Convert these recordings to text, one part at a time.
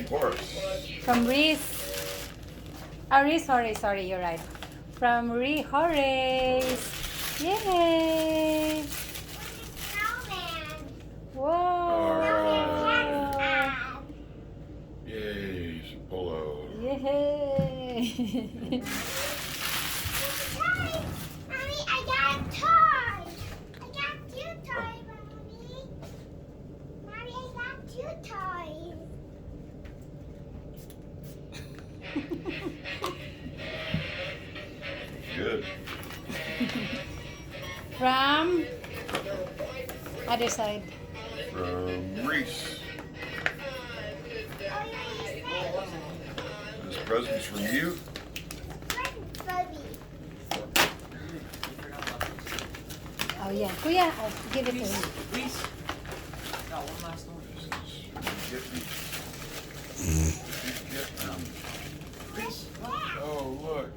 Horse. From Reese. Oh, Reese Horace. Sorry, you're right. From Horace. Yay! Snowman. Whoa! Alright. Yay, some polo. Yay! Mommy, I got a toy. I got two toys, Mommy. Mommy, I got two toys. Good. From other side. From Reese. Oh, yeah, you said. This present's from you. Bubby. Oh yeah, Kuya, I'll give it to him. Reese. Got one last one. Get me. Get them. Reese. Oh, look.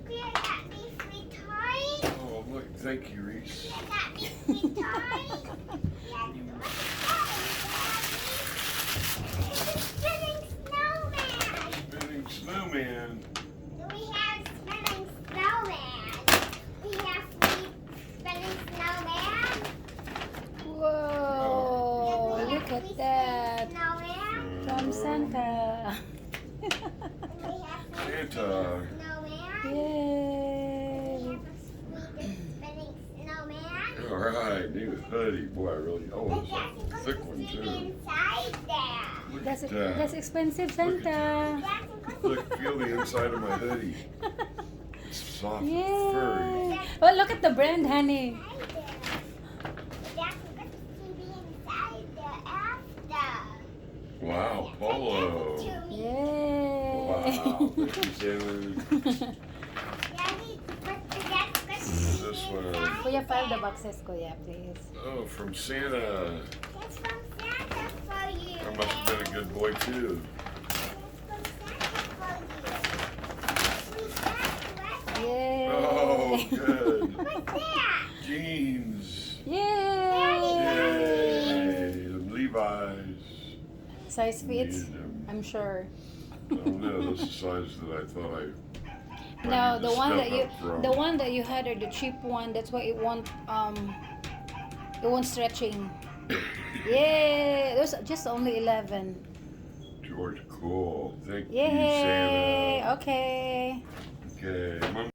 Kuya got me free toys. Oh, look. Thank you, Reese. Kuya got me free toys. Spinning snowman. Spinning snowman. We have spinning snowman. We have free spinning snowman. Whoa! We Look have at free that. spinning snowman. From Santa. We have free Santa. snowman. Yay! We have a sweet spinning snowman. All right. Need a hoodie. Boy, I really. Oh, But it's that's a thick one, supposed to be too. inside there. Look That's at that. that's expensive, Look at Santa. That's supposed Look, feel the inside of my hoodie. It's soft and Yay! furry. Oh, look at the brand, honey. inside there. That's supposed to be inside there after. Wow, polo. Yay! Wow, thank you, Sailor. Daddy, but that's supposed to This be one. inside Kuya, file the there. boxes, Kuya, please. Oh, from Santa. That's from Santa for you. I must have been a good boy, too. That's from Santa for you. Sweet chocolate. Yay! Oh, good. What's that? Jeans. Yay! Yay. And Levi's. Size fits, Needed them. I'm sure. I don't know. That's the size that I thought I. No, I need the to one that step you, up from. the one that you had are the cheap one. That's why it won't stretching. Yay! There's just only 11. George, cool. Thank you, Yay! Santa. Okay. Okay.